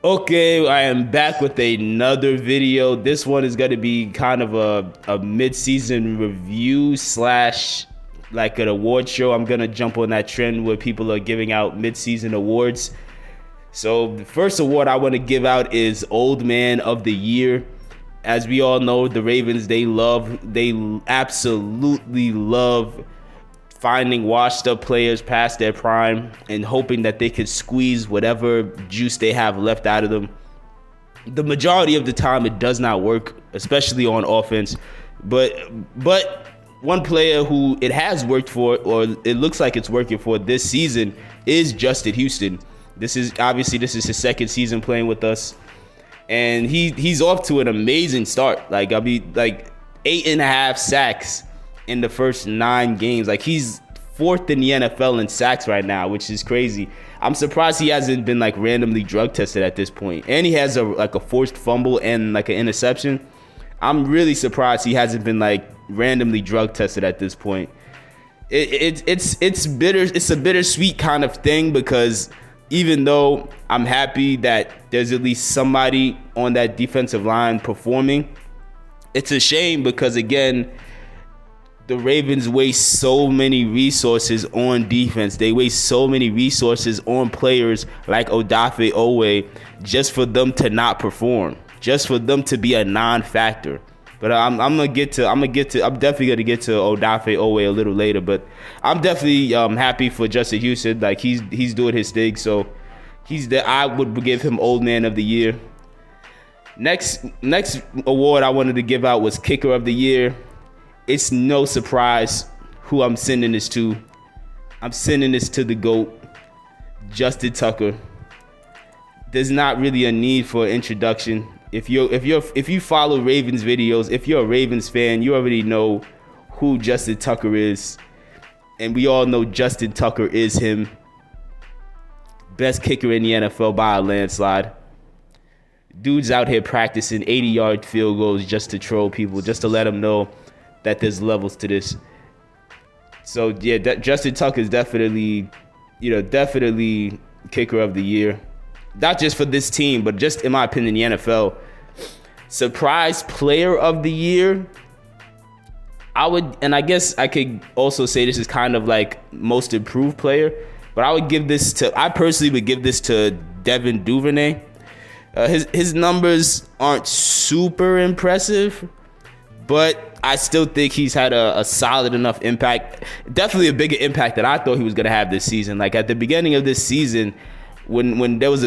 Okay, I am back with another video. This one is going to be kind of a mid-season review slash like an award show. I'm going to jump on that trend where people are giving out mid-season awards. So the first award I want to give out is Old Man of the Year. As we all know, the Ravens, they absolutely love finding washed up players past their prime and hoping that they could squeeze whatever juice they have left out of them. The majority of the time it does not work, especially on offense. But one player who it has worked for, or it looks like it's working for this season, is Justin Houston. This is his second season playing with us. And he's off to an amazing start. Like 8.5 sacks in the first 9 games. Like, he's 4th in the NFL in sacks right now, which is crazy. I'm surprised he hasn't been like randomly drug tested at this point. And he has a forced fumble and like an interception. I'm really surprised he hasn't been like randomly drug tested at this point. It's bitter. It's a bittersweet kind of thing, because even though I'm happy that there's at least somebody on that defensive line performing, it's a shame because, again, the Ravens waste so many resources on defense. They waste so many resources on players like Odafe Oweh just for them to not perform, just for them to be a non-factor. But I'm definitely gonna get to Odafe Oweh a little later. But I'm definitely happy for Justin Houston. Like, he's doing his thing. So I would give him Old Man of the Year. Next award I wanted to give out was Kicker of the Year. It's no surprise who I'm sending this to. I'm sending this to the GOAT, Justin Tucker. There's not really a need for introduction. If you follow Ravens videos, if you're a Ravens fan, you already know who Justin Tucker is. And we all know Justin Tucker is him. Best kicker in the NFL by a landslide. Dude's out here practicing 80-yard field goals just to troll people, just to let them know that there's levels to this. So yeah, Justin Tucker is definitely Kicker of the Year. Not just for this team, but just in my opinion, the NFL. Surprise Player of the Year, I guess I could also say this is kind of like Most Improved Player, but I personally would give this to Devin Duvernay. His numbers aren't super impressive, but I still think he's had a solid enough impact. Definitely a bigger impact than I thought he was going to have this season. Like, at the beginning of this season, when there was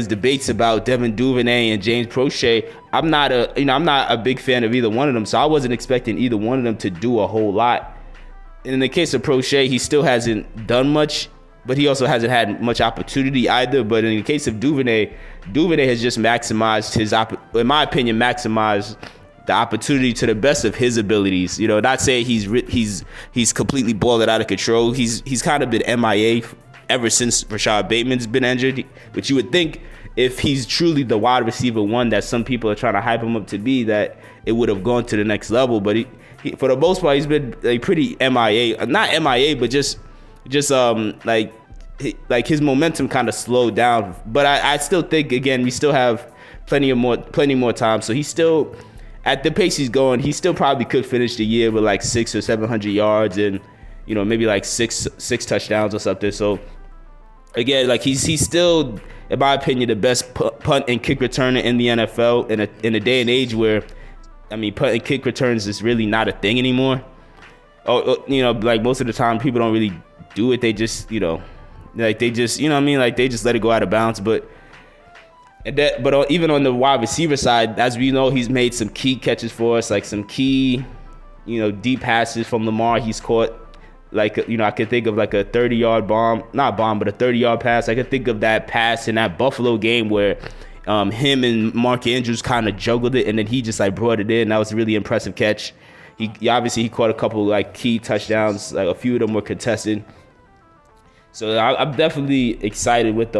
debates about Devin Duvernay and James Prochet, I'm not a big fan of either one of them, so I wasn't expecting either one of them to do a whole lot. In the case of Prochet, he still hasn't done much, but he also hasn't had much opportunity either. But in the case of Duvernay has just maximized maximized the opportunity to the best of his abilities. Not saying he's completely balled it out of control. He's kind of been MIA ever since Rashad Bateman's been injured, which you would think, if he's truly the wide receiver one that some people are trying to hype him up to be, that it would have gone to the next level. But he for the most part, he's been like pretty MIA, not MIA, but just like his momentum kind of slowed down. But I still think, again, we still have plenty more time. So he's still, at the pace he's going, he still probably could finish the year with like 600 or 700 yards and maybe like six touchdowns or something. So again, like he's still, in my opinion, the best punt and kick returner in the NFL in a day and age where, punt and kick returns is really not a thing anymore. Like most of the time people don't really do it. They just, they just let it go out of bounds. But even on the wide receiver side, as we know, he's made some key catches for us, like some key, deep passes from Lamar he's caught. Like, I could think of like a 30-yard but a 30-yard pass. I could think of that pass in that Buffalo game where him and Mark Andrews kind of juggled it, and then he just like brought it in. That was a really impressive catch. He caught a couple like key touchdowns. Like, a few of them were contested. So I'm definitely excited with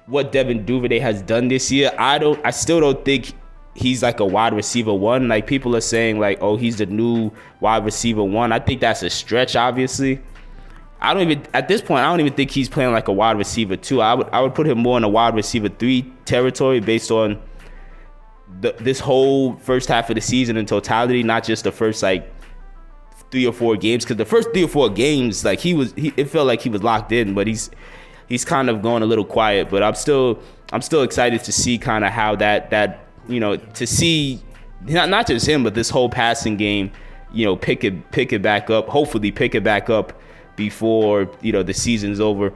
what Devin Duvernay has done this year. I still don't think he's like a wide receiver one. Like, people are saying like, oh, he's the new wide receiver one. I think that's a stretch, obviously. I don't even at this point. I don't even think he's playing like a wide receiver 2. I would put him more in a wide receiver 3 territory based on this whole first half of the season in totality, not just the first like 3 or 4 games. Because the first 3 or 4 games, like it felt like he was locked in, but he's kind of going a little quiet. But I'm still excited to see kind of how that to see not just him, but this whole passing game, pick it back up. Hopefully, pick it back up before the season's over.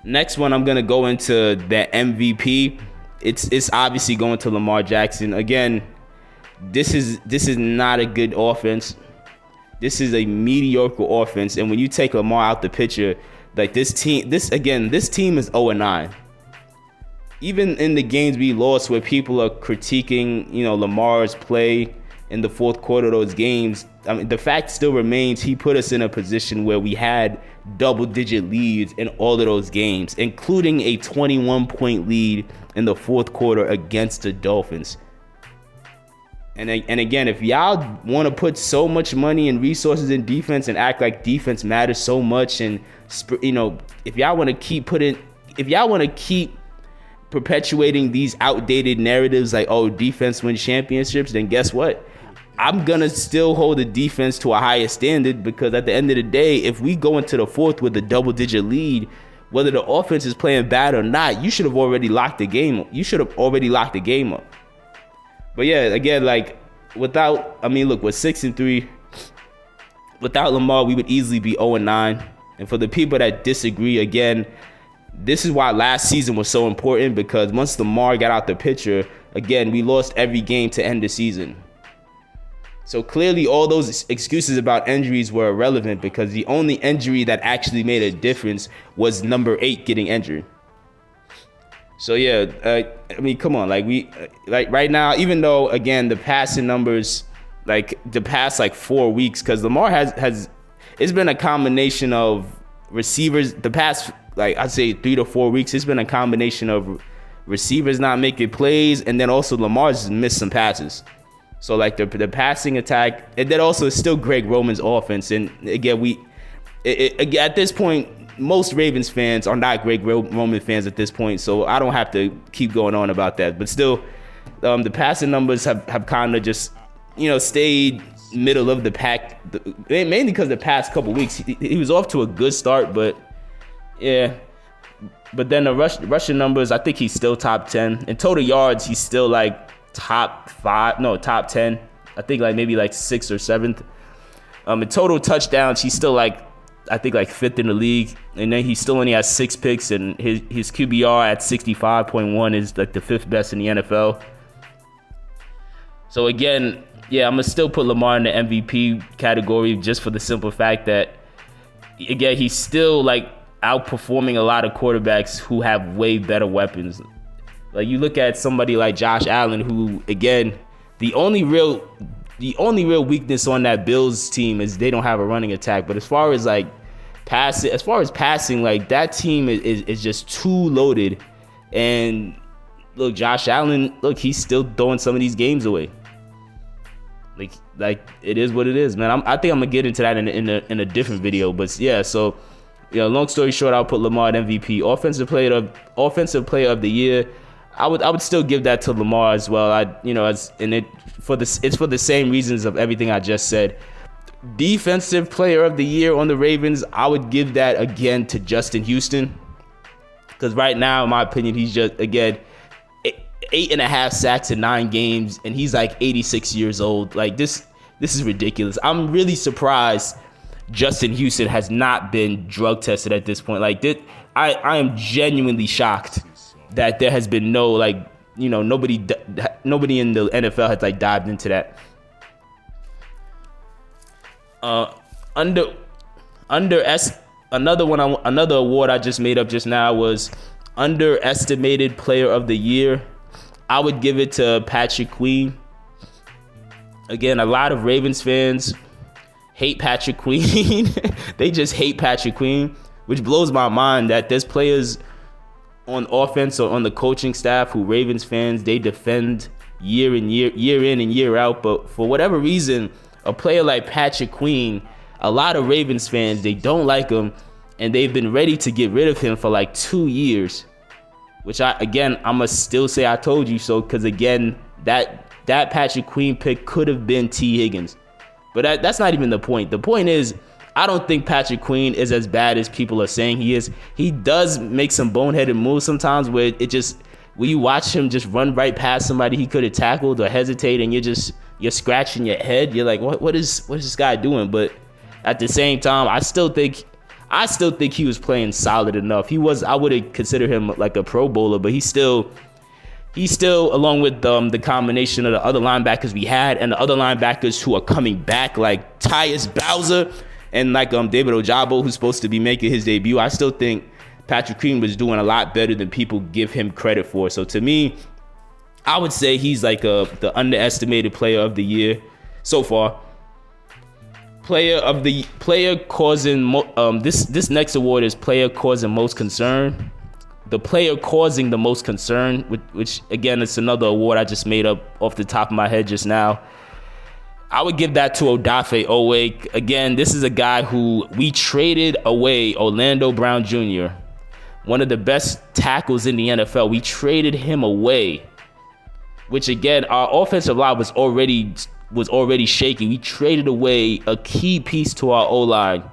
Next one, I'm gonna go into the MVP. It's obviously going to Lamar Jackson. Again, this is not a good offense. This is a mediocre offense, and when you take Lamar out the picture, like this team is 0-9. Even in the games we lost, where people are critiquing, Lamar's play in the fourth quarter of those games, I mean, the fact still remains he put us in a position where we had double-digit leads in all of those games, including a 21-point lead in the fourth quarter against the Dolphins. And again, if y'all want to put so much money and resources in defense and act like defense matters so much, and if y'all want to keep perpetuating these outdated narratives like, oh, defense wins championships, then guess what? I'm gonna still hold the defense to a higher standard, because at the end of the day, if we go into the fourth with a double-digit lead, whether the offense is playing bad or not, you should have already locked the game up. But yeah, again, like with 6-3, without Lamar, we would easily be 0-9. And for the people that disagree, again, this is why last season was so important, because once Lamar got out the picture, again, we lost every game to end the season. So clearly all those excuses about injuries were irrelevant, because the only injury that actually made a difference was number 8 getting injured. So yeah, come on, right now, even though again the passing numbers, like the past 4 weeks, because Lamar has it's been a combination of receivers. The past I'd say 3 to 4 weeks, it's been a combination of receivers not making plays, and then also Lamar's missed some passes. So the passing attack, and then also it's still Greg Roman's offense. And again, at this point, most Ravens fans are not Greg Roman fans at this point, so I don't have to keep going on about that. But still, the passing numbers have kind of just stayed middle of the pack, mainly because the past couple weeks he was off to a good start, but yeah. But then the rushing numbers, I think he's still top 10. In total yards, he's still top 10. I think maybe 6th or 7th. In total touchdowns, he's still I think 5th in the league, and then he still only has 6 picks, and his QBR at 65.1 is the 5th best in the NFL. So again, yeah, I'm gonna still put Lamar in the MVP category, just for the simple fact that again, he's still outperforming a lot of quarterbacks who have way better weapons. You look at somebody like Josh Allen, who again, the only real weakness on that Bills team is they don't have a running attack. But as far as passing, that team is just too loaded. And look, Josh Allen, he's still throwing some of these games away. It is what it is, man. I think I'm gonna get into that in a different video. But yeah, so long story short, I'll put Lamar at MVP. Offensive player of the year, I would still give that to Lamar as well. It's for the same reasons of everything I just said. Defensive player of the year on the Ravens, I would give that again to Justin Houston, because right now, in my opinion, he's just again 8.5 sacks in 9 games, and he's 86 years old. This is ridiculous. I'm really surprised Justin Houston has not been drug tested at this point. I am genuinely shocked that there has been no nobody in the NFL has dived into that. Another award I just made up just now was underestimated player of the year. I would give it to Patrick Queen. Again, a lot of Ravens fans hate Patrick Queen. They just hate Patrick Queen, which blows my mind that there's players on offense or on the coaching staff who Ravens fans, they defend year in and year out. But for whatever reason, a player like Patrick Queen, a lot of Ravens fans, they don't like him, and they've been ready to get rid of him for like 2 years. Which I'ma still say I told you so, because again, that Patrick Queen pick could have been T. Higgins. But that's not even the point. The point is, I don't think Patrick Queen is as bad as people are saying he is. He does make some boneheaded moves sometimes where when you watch him just run right past somebody he could have tackled or hesitate, and you're scratching your head. You're like, what is this guy doing? But at the same time, I still think he was playing solid enough. I wouldn't consider him like a Pro Bowler, but he's still along with the combination of the other linebackers we had and the other linebackers who are coming back, like Tyus Bowser and like David Ojabo, who's supposed to be making his debut. I still think Patrick Queen was doing a lot better than people give him credit for. So to me, I would say he's like the underestimated player of the year so far. Player causing this next award is player causing most concern. The player causing the most concern, which again, it's another award I just made up off the top of my head just now. I would give that to Odafe Oweh. Again, this is a guy who we traded away, Orlando Brown Jr., one of the best tackles in the NFL. We traded him away, which again, our offensive line was already shaky. We traded away a key piece to our O-line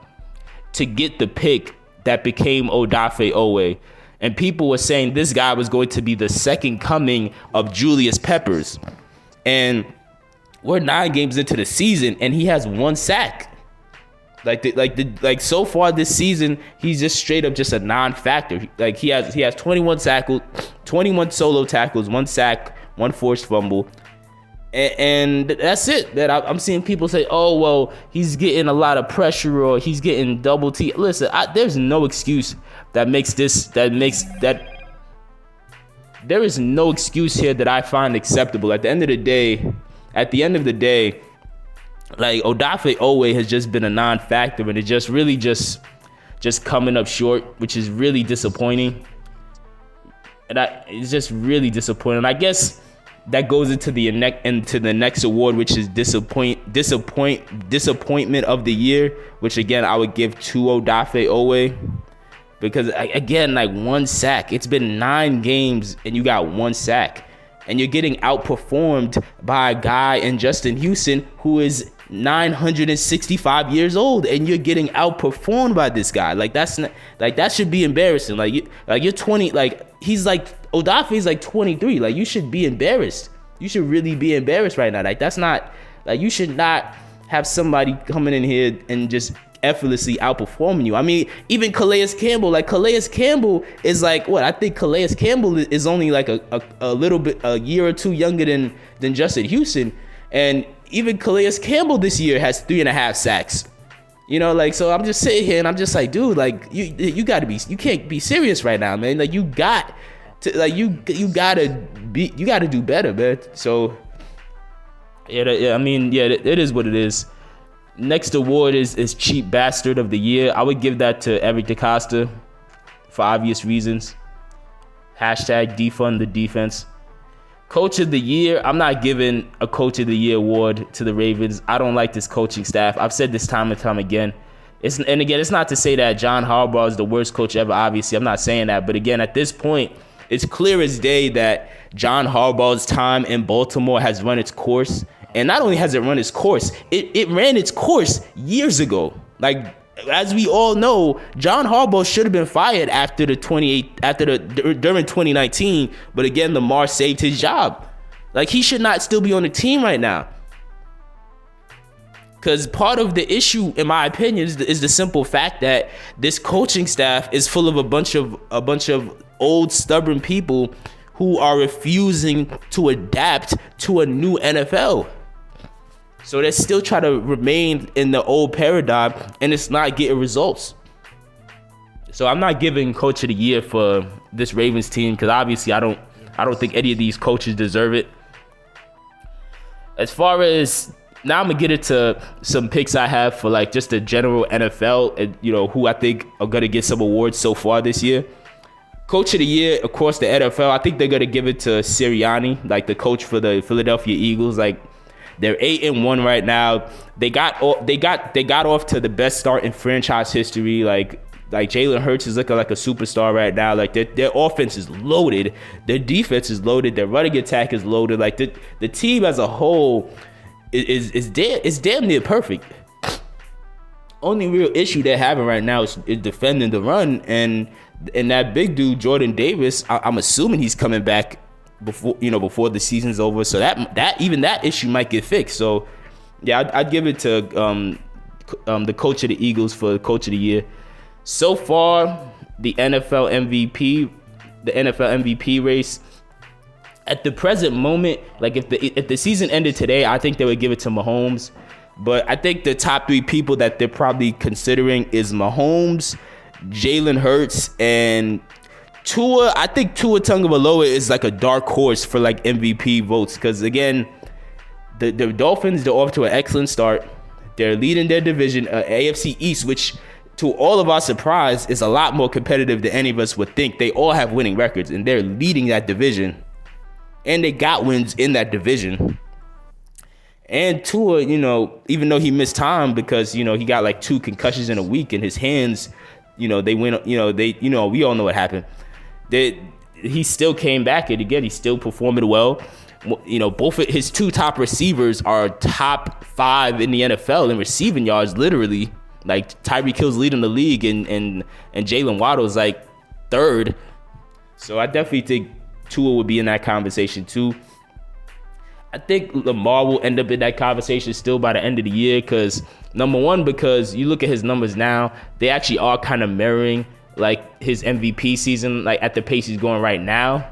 to get the pick that became Odafe Oweh. And people were saying this guy was going to be the second coming of Julius Peppers. And we're 9 games into the season, and he has 1 sack. Like so far this season, he's just straight up just a non-factor. Like he has 21 solo tackles, 1 sack, 1 forced fumble. And that's it. That I'm seeing people say, oh, well, he's getting a lot of pressure or he's getting double T. Listen, there's no excuse there is no excuse here that I find acceptable. At the end of the day, like Odafe Oweh has just been a non-factor, and it just really just coming up short, which is really disappointing. And it's just really disappointing. I guess that goes into the next award, which is disappointment of the year, which again I would give to Odafe Oweh, because again, like 1 sack. It's been 9 games and you got 1 sack, and you're getting outperformed by a guy in Justin Houston who is 965 years old, and you're getting outperformed by this guy. Like that should be embarrassing. You're 20. Like he's like Odafe's like 23. Like you should be embarrassed. You should really be embarrassed right now. Like that's not like you should not have somebody coming in here and just effortlessly outperforming you. I mean, even Calais Campbell. Like Calais Campbell is like what? I think Calais Campbell is only like a little bit a year or 2 younger than Justin Houston, and even Calais Campbell this year has 3.5 sacks. You know, like, so I'm just sitting here and I'm just like, dude, like you can't be serious right now, man. Like you got to, like you gotta do better, man. So yeah, I mean, yeah, it is what it is. Next award is Cheap Bastard of the Year. I would give that to Eric DeCosta for obvious reasons. Hashtag defund the defense. Coach of the Year, I'm not giving a Coach of the Year award to the Ravens. I don't like this coaching staff. I've said this time and time again. It's not to say that John Harbaugh is the worst coach ever. Obviously, I'm not saying that. But again, at this point, it's clear as day that John Harbaugh's time in Baltimore has run its course. And not only has it run its course, it ran its course years ago. Like, as we all know, John Harbaugh should have been fired during 2019, but again, Lamar saved his job. Like, he should not still be on the team right now. Because part of the issue, in my opinion, is the simple fact that this coaching staff is full of a bunch of old, stubborn people who are refusing to adapt to a new NFL. So they still try to remain in the old paradigm, and it's not getting results. So I'm not giving Coach of the Year for this Ravens team, because obviously I don't think any of these coaches deserve it. As far as now, I'm gonna get into some picks I have for like just the general NFL, and who I think are gonna get some awards so far this year. Coach of the Year, of course, the NFL. I think they're gonna give it to Sirianni, like the coach for the Philadelphia Eagles. Like, They're 8-1 right now. They got off to the best start in franchise history. Like Jalen Hurts is looking like a superstar right now. Like their offense is loaded, their defense is loaded, their running attack is loaded. Like the team as a whole is damn near perfect. Only real issue they're having right now is defending the run, and that big dude Jordan Davis, I'm assuming he's coming back before the season's over, so that issue might get fixed. So yeah, I'd give it to the coach of the Eagles for coach of the year. So far, the NFL MVP race, at the present moment, like if the season ended today, I think they would give it to Mahomes. But I think the top 3 people that they're probably considering is Mahomes, Jalen Hurts, and Tua. I think Tua Tagovailoa is like a dark horse for like MVP votes, because again, the Dolphins, they're off to an excellent start. They're leading their division, AFC East, which to all of our surprise is a lot more competitive than any of us would think. They all have winning records, and they're leading that division, and they got wins in that division. And Tua, even though he missed time because, he got like 2 concussions in a week, and his hands, they went, we all know what happened. He still came back, and again, he's still performing well. Both of his 2 top receivers are top 5 in the NFL in receiving yards, literally. Like Tyreek Hill's leading the league, and Jalen Waddle's like 3rd. So I definitely think Tua would be in that conversation too. I think Lamar will end up in that conversation still by the end of the year, because number one, because you look at his numbers now, they actually are kind of mirroring like his MVP season, like at the pace he's going right now.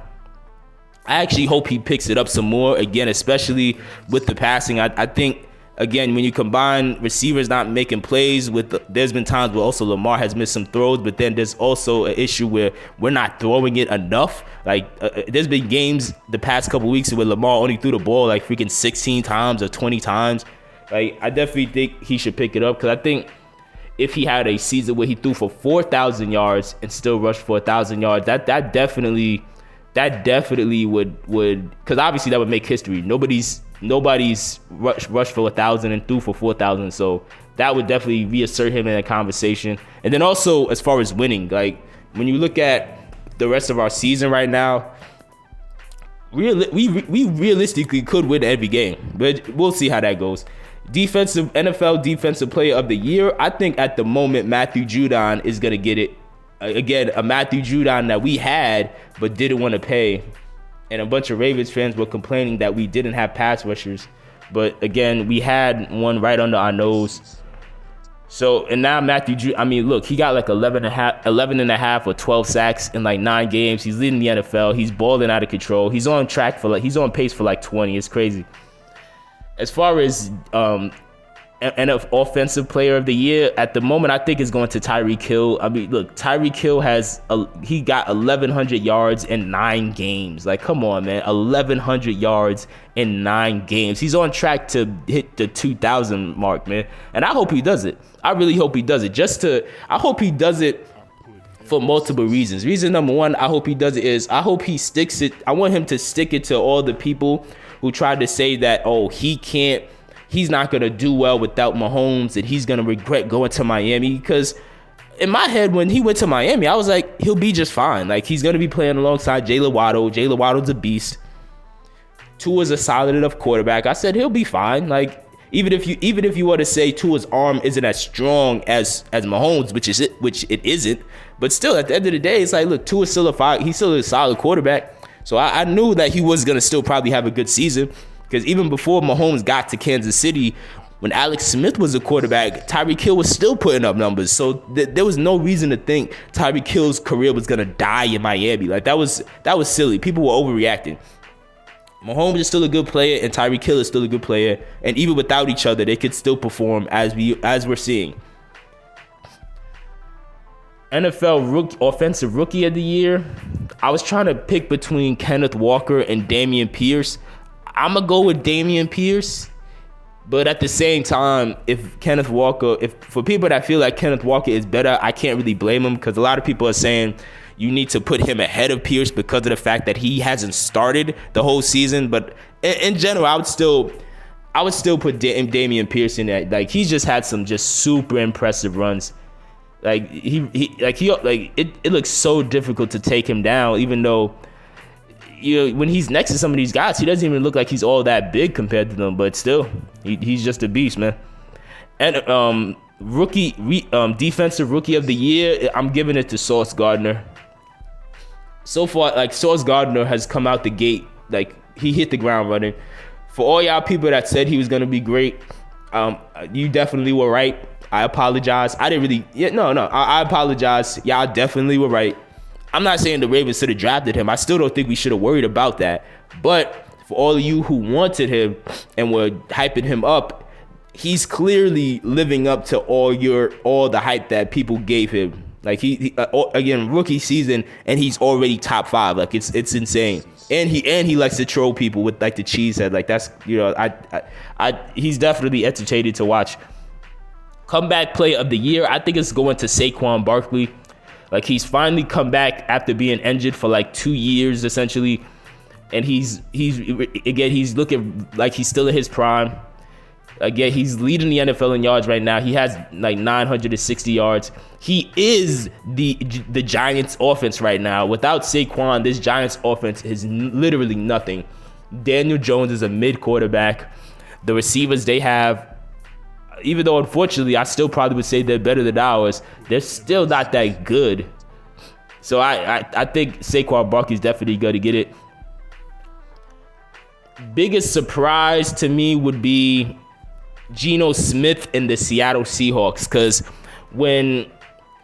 I actually hope he picks it up some more again, especially with the passing. I think, again, when you combine receivers not making plays there's been times where also Lamar has missed some throws, but then there's also an issue where we're not throwing it enough. Like there's been games the past couple weeks where Lamar only threw the ball like freaking 16 times or 20 times. Like I definitely think he should pick it up, because I think if he had a season where he threw for 4,000 yards and still rushed for 1,000 yards, that definitely would, because obviously that would make history. Nobody's rushed for 1,000 and threw for 4,000, so that would definitely reassert him in a conversation. And then also, as far as winning, like when you look at the rest of our season right now, we realistically could win every game, but we'll see how that goes. NFL Defensive Player of the Year, I think at the moment Matthew Judon is gonna get it. Again, a Matthew Judon that we had but didn't want to pay. And a bunch of Ravens fans were complaining that we didn't have pass rushers. But again, we had one right under our nose. So, and now look, he got like 11 and a half or 12 sacks in like 9 games. He's leading the NFL. He's balling out of control. He's on pace for like 20. It's crazy. As far as and offensive player of the year at the moment, I think is going to Tyreek Hill. I mean, look, Tyreek Hill he got 1,100 yards in 9 games. Like, come on, man, 1,100 yards in 9 games. He's on track to hit the 2,000 mark, man. And I hope he does it. I really hope he does it. I hope he does it for multiple reasons. Reason number one, I hope he does it is I hope he sticks it. I want him to stick it to all the people who tried to say that, he's not going to do well without Mahomes and he's going to regret going to Miami. Because in my head, when he went to Miami, I was like, he'll be just fine. Like, he's going to be playing alongside Jalen Waddle. Jalen Waddle's a beast. Tua's a solid enough quarterback. I said, he'll be fine. Like, even if you were to say Tua's arm isn't as strong as Mahomes, which it isn't, but still at the end of the day, it's like, look, Tua's he's still a solid quarterback. So I knew that he was going to still probably have a good season. Because even before Mahomes got to Kansas City, when Alex Smith was a quarterback, Tyreek Hill was still putting up numbers. So there was no reason to think Tyreek Hill's career was going to die in Miami. Like, that was silly. People were overreacting. Mahomes is still a good player, and Tyreek Hill is still a good player. And even without each other, they could still perform as we're seeing. NFL Offensive Rookie of the Year, I was trying to pick between Kenneth Walker and Dameon Pierce. I'm going to go with Dameon Pierce, but at the same time, if for people that feel like Kenneth Walker is better, I can't really blame him, because a lot of people are saying you need to put him ahead of Pierce because of the fact that he hasn't started the whole season. But in general, I would still, I would still put Damian Pierce in that. Like, he's just had some just super impressive runs. Like it looks so difficult to take him down, even though, when he's next to some of these guys, he doesn't even look like he's all that big compared to them. But still, he's just a beast, man. And defensive rookie of the year, I'm giving it to Sauce Gardner. So far, like, Sauce Gardner has come out the gate, like, he hit the ground running. For all y'all people that said he was gonna be great, you definitely were right. I apologize. I apologize. Y'all definitely were right. I'm not saying the Ravens should have drafted him. I still don't think we should have worried about that. But for all of you who wanted him and were hyping him up, he's clearly living up to all the hype that people gave him. Like, he again, rookie season, and he's already top 5. Like, it's insane. And he likes to troll people with, like, the cheese head. Like, that's, he's definitely entertaining to watch. Comeback player of the year, I think it's going to Saquon Barkley. Like, he's finally come back after being injured for like 2 years essentially, and he's looking like he's still in his prime. Again, he's leading the NFL in yards right now. He has like 960 yards. He is the Giants offense right now. Without Saquon, this Giants offense is literally nothing. Daniel Jones is a mid quarterback. The receivers they have, even though unfortunately I still probably would say they're better than ours, they're still not that good. So I think Saquon Barkley's definitely going to get it. Biggest surprise to me would be Geno Smith and the Seattle Seahawks, because when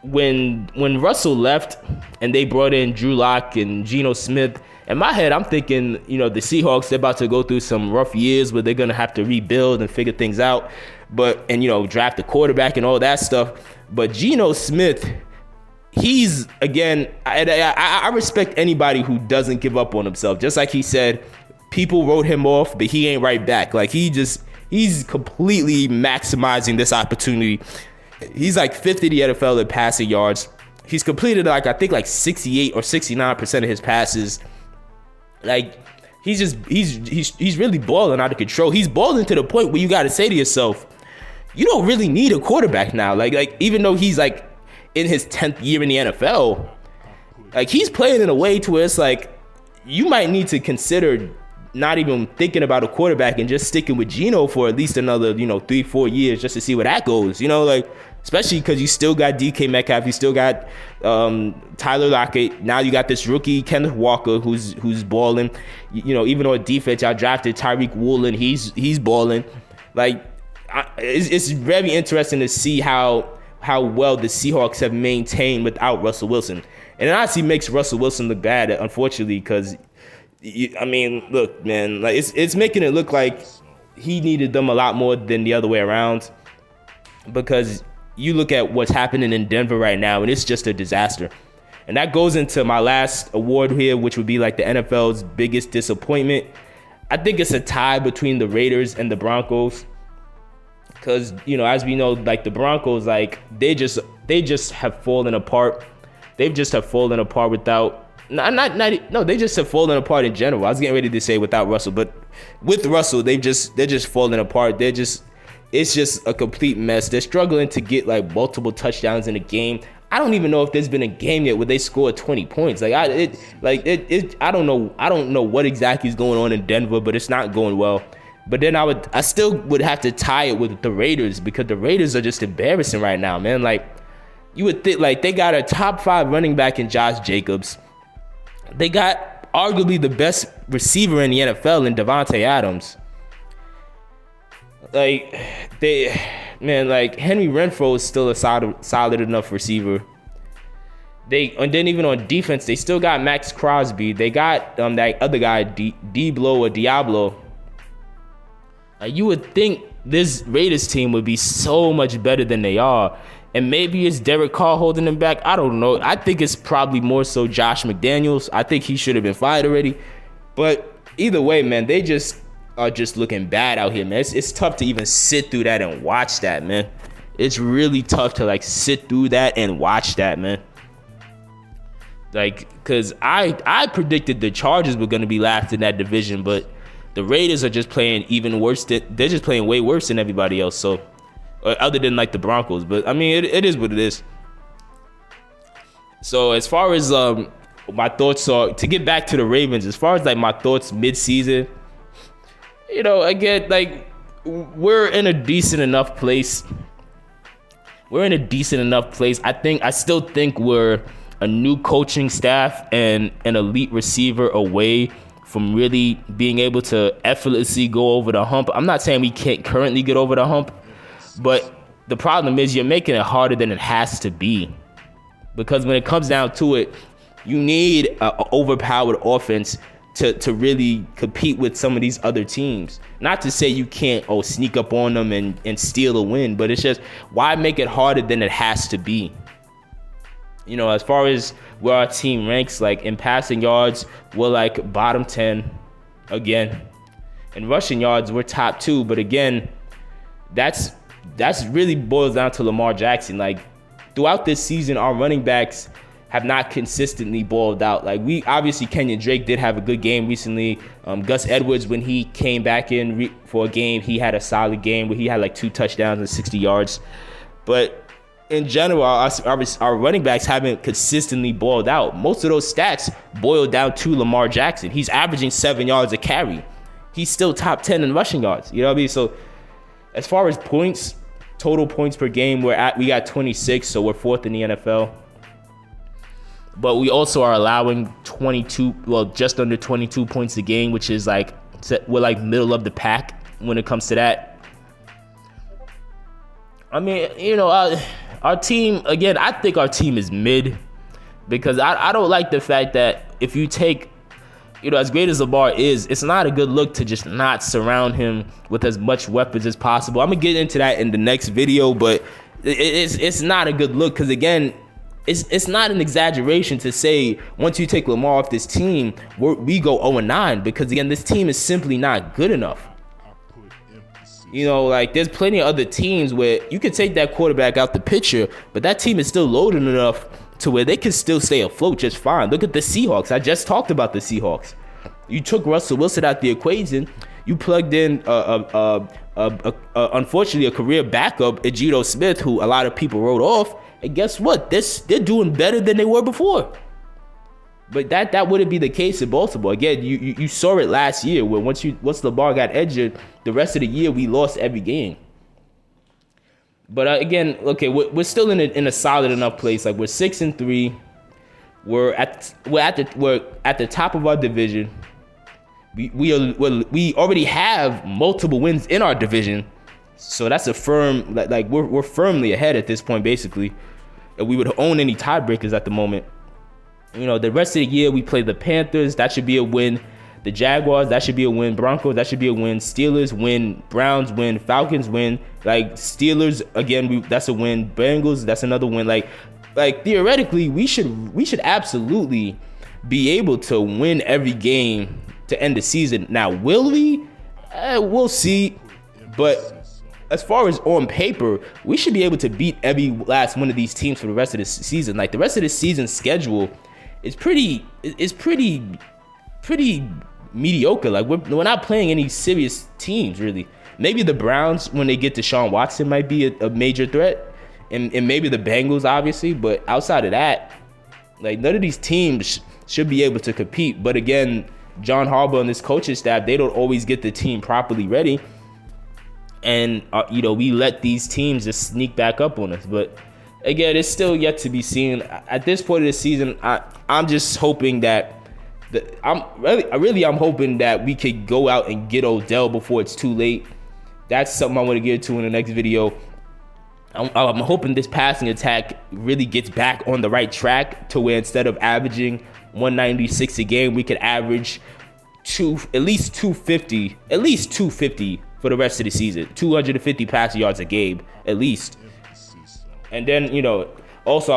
Russell left and they brought in Drew Lock and Geno Smith, in my head I'm thinking, the Seahawks, they're about to go through some rough years where they're going to have to rebuild and figure things out, and draft a quarterback and all that stuff. But Geno Smith, he's, again, I respect anybody who doesn't give up on himself. Just like he said, people wrote him off, but he ain't right back. Like, he's completely maximizing this opportunity. He's like 50 in the NFL in passing yards. He's completed like 68 or 69% of his passes. Like, he's really balling out of control. He's balling to the point where you got to say to yourself, you don't really need a quarterback now. Like even though he's like in his 10th year in the NFL, like, he's playing in a way to where it's like you might need to consider not even thinking about a quarterback and just sticking with Geno for at least another, 3-4 years just to see where that goes. Like, especially because you still got DK Metcalf, you still got Tyler Lockett. Now you got this rookie Kenneth Walker who's balling. Even on defense, y'all drafted Tyreek Woolen. He's balling. Like, it's very interesting to see how well the Seahawks have maintained without Russell Wilson, and it honestly makes Russell Wilson look bad, unfortunately, because. Look, man, like, it's making it look like he needed them a lot more than the other way around, because you look at what's happening in Denver right now, and it's just a disaster. And that goes into my last award here, which would be like the NFL's biggest disappointment. I think it's a tie between the Raiders and the Broncos, because, as we know, like, the Broncos, like, they just have fallen apart. They just have fallen apart without. They just have fallen apart in general. I was getting ready to say without Russell, but with Russell, they're just falling apart. It's just a complete mess. They're struggling to get like multiple touchdowns in a game. I don't even know if there's been a game yet where they scored 20 points. I don't know what exactly is going on in Denver, but it's not going well. But then I still would have to tie it with the Raiders, because the Raiders are just embarrassing right now, man. Like, you would think, like, they got a top 5 running back in Josh Jacobs. They got arguably the best receiver in the NFL in Devontae Adams. Like, Henry Renfrow is still a solid enough receiver. And then even on defense, they still got Max Crosby. They got that other guy, Diablo. You would think this Raiders team would be so much better than they are. And maybe it's Derek Carr holding them back. I don't know. I think it's probably more so Josh McDaniels. I think he should have been fired already. But either way, man, they just are just looking bad out here, man. It's tough to even sit through that and watch that, man. It's really tough to, like, sit through that and watch that, man. Like, because I predicted the Chargers were going to be last in that division, but The Raiders are just playing even worse. They're just playing way worse than everybody else. So, other than like the Broncos, but I mean, it is what it is. So as far as my thoughts are, to get back to the Ravens, as far as like my thoughts mid-season, again, like we're in a decent enough place. I still think we're a new coaching staff and an elite receiver away from really being able to effortlessly go over the hump. I'm not saying we can't currently get over the hump, but the problem is you're making it harder than it has to be. Because when it comes down to it, you need an overpowered offense to really compete with some of these other teams. Not to say you can't sneak up on them and steal a win, but it's just, why make it harder than it has to be? As far as where our team ranks, like in passing yards, we're like bottom 10 again. In rushing yards, we're top 2, but again, that's really boils down to Lamar Jackson. Like, throughout this season, our running backs have not consistently balled out. Like, we obviously, Kenyon Drake did have a good game recently. Gus Edwards, when he came back in for a game, he had a solid game where he had like 2 touchdowns and 60 yards. But in general, our running backs haven't consistently balled out. Most of those stats boil down to Lamar Jackson. He's averaging 7 yards a carry. He's still top 10 in rushing yards. You know what I mean? So as far as points, total points per game, we got 26, so we're 4th in the NFL. But we also are allowing just under 22 points a game, which is like, we're like middle of the pack when it comes to that. I mean, our team, again, I think our team is mid, because I don't like the fact that if you take, as great as Lamar is, it's not a good look to just not surround him with as much weapons as possible. I'm going to get into that in the next video, but it's not a good look, because again, it's not an exaggeration to say once you take Lamar off this team, we go 0-9, because again, this team is simply not good enough. Like there's plenty of other teams where you could take that quarterback out the picture, but that team is still loaded enough to where they can still stay afloat just fine. Look at the Seahawks. I just talked about the Seahawks. You took Russell Wilson out the equation. You plugged in, unfortunately, a career backup, Geno Smith, who a lot of people wrote off. And guess what? They're doing better than they were before. But that wouldn't be the case in Baltimore. Again, you saw it last year where once Lamar got injured, the rest of the year we lost every game. But again, okay, we're still in a solid enough place. Like we're 6-3. We're at the top of our division. We already have multiple wins in our division, so that's a firm like we're firmly ahead at this point basically. And we would own any tiebreakers at the moment. The rest of the year we play the Panthers. That should be a win. The Jaguars, that should be a win. Broncos, that should be a win. Steelers win. Browns win. Falcons win. Like Steelers again, that's a win. Bengals, that's another win. Like theoretically, we should absolutely be able to win every game to end the season. Now, will we? We'll see. But as far as on paper, we should be able to beat every last one of these teams for the rest of the season. Like the rest of the season schedule is pretty mediocre. Like we're not playing any serious teams really. Maybe the Browns, when they get Deshaun Watson, might be a major threat, and maybe the Bengals obviously. But outside of that, like none of these teams should be able to compete. But again, John Harbaugh and this coaching staff, they don't always get the team properly ready. And, we let these teams just sneak back up on us. But, again, it's still yet to be seen. At this point of the season, I'm just hoping that I'm hoping that we could go out and get Odell before it's too late. That's something I want to get to in the next video. I'm hoping this passing attack really gets back on the right track to where instead of averaging 196 a game, we could average at least 250 for the rest of the season. 250 passing yards a game, at least. And then, also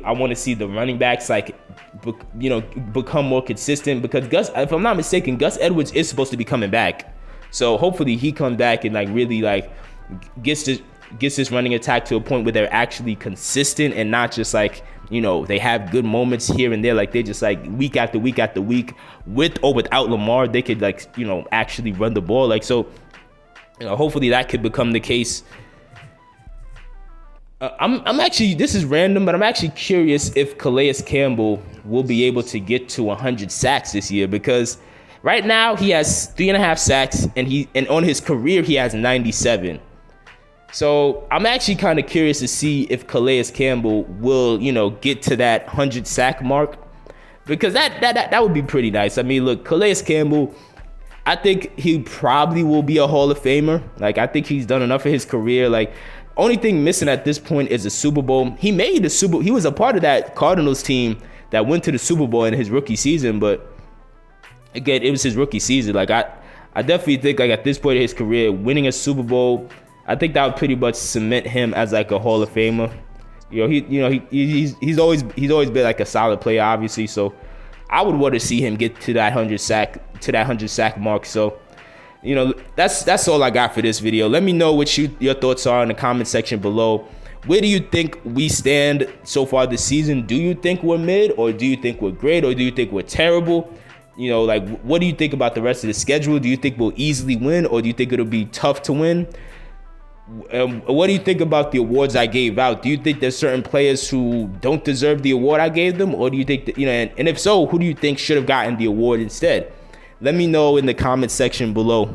I want to see the running backs become more consistent, because if I'm not mistaken, Gus Edwards is supposed to be coming back. So hopefully he comes back and really gets this running attack to a point where they're actually consistent and not just they have good moments here and there. Like they just like week after week after week, with or without Lamar, they could like actually run the ball. Like so, hopefully that could become the case. I'm actually, this is random, but I'm actually curious if Calais Campbell will be able to get to 100 sacks this year, because right now he has 3.5 sacks, and on his career he has 97. So I'm actually kind of curious to see if Calais Campbell will, get to that 100 sack mark, because that would be pretty nice. I mean, look, Calais Campbell, I think he probably will be a Hall of Famer. Like I think he's done enough of his career. Like only thing missing at this point is a Super Bowl. He made the Super Bowl. He was a part of that Cardinals team that went to the Super Bowl in his rookie season, but again, it was his rookie season. Like I definitely think like at this point in his career, winning a Super Bowl, I think that would pretty much cement him as like a Hall of Famer. He's always been like a solid player, obviously. So I would want to see him get to that 100 sack mark. So that's all I got for this video. Let me know what your thoughts are in the comment section below. Where do you think we stand so far this season? Do you think we're mid, or do you think we're great, or do you think we're terrible? Like what do you think about the rest of the schedule? Do you think we'll easily win, or do you think it'll be tough to win? What do you think about the awards I gave out? Do you think there's certain players who don't deserve the award I gave them, or do you think that, and if so, who do you think should have gotten the award instead? Let me know in the comment section below.